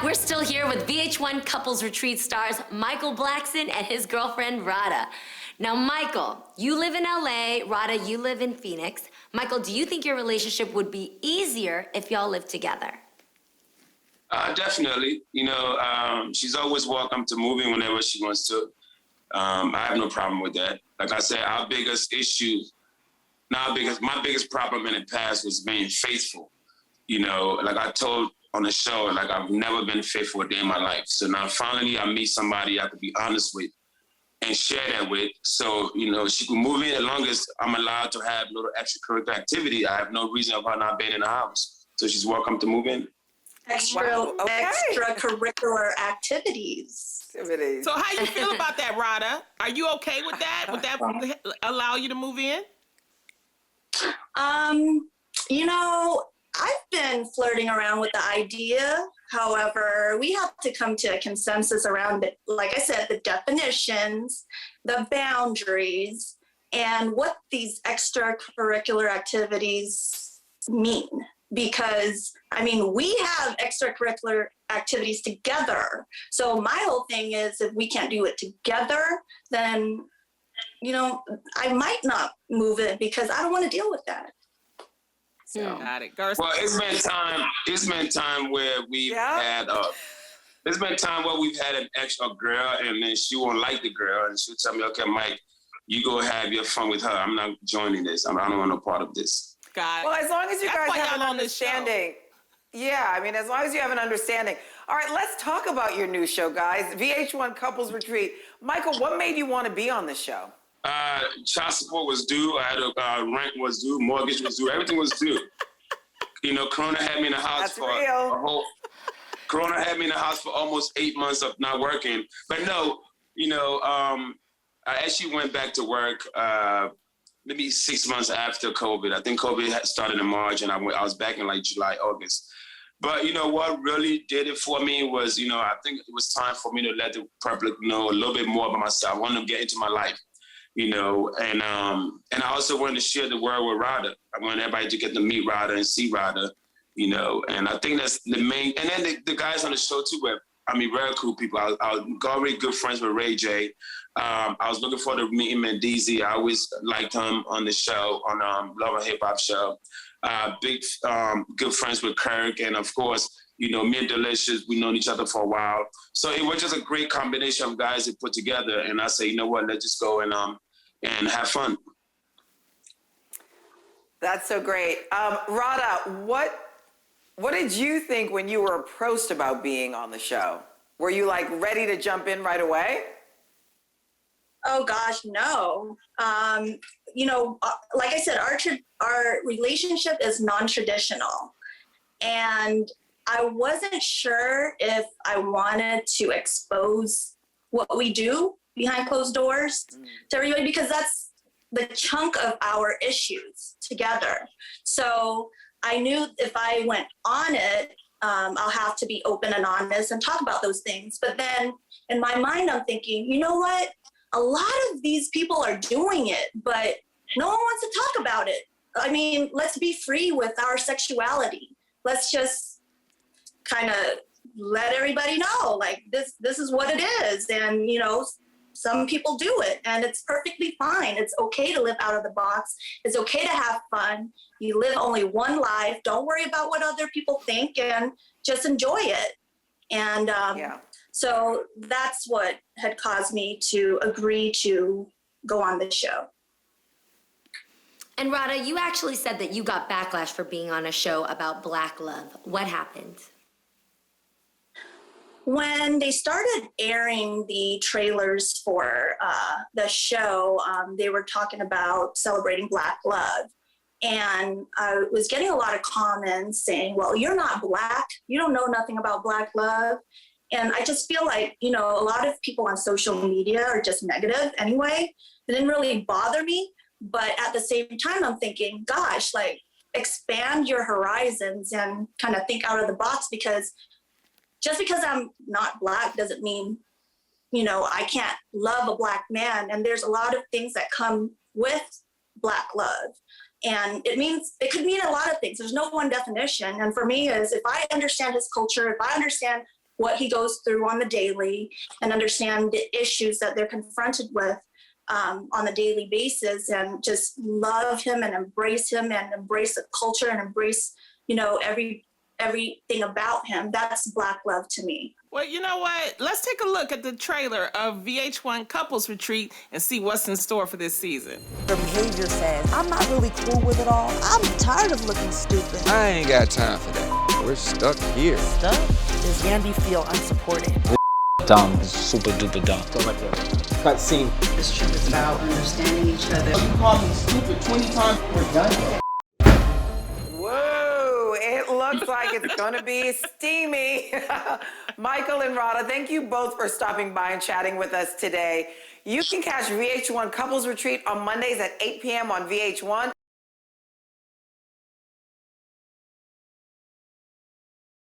We're still here with VH1 Couples Retreat stars Michael Blackson and his girlfriend, Rada. Now, Michael, you live in LA. Rada, you live in Phoenix. Michael, do you think your relationship would be easier if y'all lived together? Definitely. She's always welcome to moving whenever she wants to. I have no problem with that. Like I said, my biggest problem in the past was being faithful. Like I told on the show, like I've never been faithful a day in my life. So now finally I meet somebody I could be honest with and share that with. So, she can move in as long as I'm allowed to have little extracurricular activity. I have no reason of her not being in the house. So she's welcome to move in. Extracurricular activities. So how you feel about that, Rada? Are you okay with that? Would that allow you to move in? I've been flirting around with the idea. However, we have to come to a consensus around it. Like I said, the definitions, the boundaries, and what these extracurricular activities mean. Because, we have extracurricular activities together. So my whole thing is if we can't do it together, then, I might not move it because I don't want to deal with that. So. Got it. Well, it's been time where we've had an extra girl, and then she won't like the girl, and she'll tell me, "Okay, Mike, you go have your fun with her. I'm not joining this. I don't want no part of this." Well, as long as you guys have an understanding. Yeah, as long as you have an understanding. All right, let's talk about your new show, guys. VH1 Couples Retreat. Michael, what made you want to be on the show? Child support was due. I had rent was due. Mortgage was due. Everything was due. Corona had me in the house Corona had me in the house for almost 8 months of not working. But no, I actually went back to work maybe 6 months after COVID. I think COVID had started in March, and I was back in like July, August. But what really did it for me was, I think it was time for me to let the public know a little bit more about myself. I wanted to get into my life. And I also wanted to share the word with Rada. I wanted everybody to get to meet Rada and see Rada, and I think that's the main, and then the guys on the show too were, very cool people. I was already good friends with Ray J. I was looking forward to meeting Mendeezy. I always liked him on the show, on Love and Hip Hop show. Good friends with Kirk, and of course, me and Delicious, we've known each other for a while. So it was just a great combination of guys that put together, and I say, you know what, let's just go and have fun. That's so great. Rada, what did you think when you were approached about being on the show? Were you ready to jump in right away? Oh gosh, no. Like I said, our relationship is non-traditional, and I wasn't sure if I wanted to expose what we do behind closed doors to everybody, because that's the chunk of our issues together. So I knew if I went on it, I'll have to be open and honest and talk about those things. But then in my mind, I'm thinking, you know what? A lot of these people are doing it, but no one wants to talk about it. Let's be free with our sexuality. Let's just kind of let everybody know, this is what it is. And, some people do it, and it's perfectly fine. It's okay to live out of the box. It's okay to have fun. You live only one life. Don't worry about what other people think, and just enjoy it. And so that's what had caused me to agree to go on the show. And Rada, you actually said that you got backlash for being on a show about Black love. What happened? When they started airing the trailers for the show, they were talking about celebrating Black love. And I was getting a lot of comments saying, well, you're not Black. You don't know nothing about Black love. And I just feel like, a lot of people on social media are just negative anyway. It didn't really bother me. But at the same time, I'm thinking, gosh, expand your horizons and kind of think out of the box, because just because I'm not Black doesn't mean, I can't love a Black man. And there's a lot of things that come with Black love. And it could mean a lot of things. There's no one definition. And for me is, if I understand his culture, if I understand what he goes through on the daily and understand the issues that they're confronted with on a daily basis, and just love him and embrace the culture and embrace, everything about him. That's Black love to me. Well, you know what? Let's take a look at the trailer of VH1 Couples Retreat and see what's in store for this season. Her behavior says, I'm not really cool with it all. I'm tired of looking stupid. I ain't got time for that. We're stuck here. Stuck? Does Yandy feel unsupported? Dumb, super duper dumb. So like a cut scene. This trip is about understanding each other. You call me stupid 20 times, we're done. Whoa, it looks like it's gonna be steamy. Michael and Rada, thank you both for stopping by and chatting with us today. You can catch VH1 Couples Retreat on Mondays at 8 p.m. on VH1.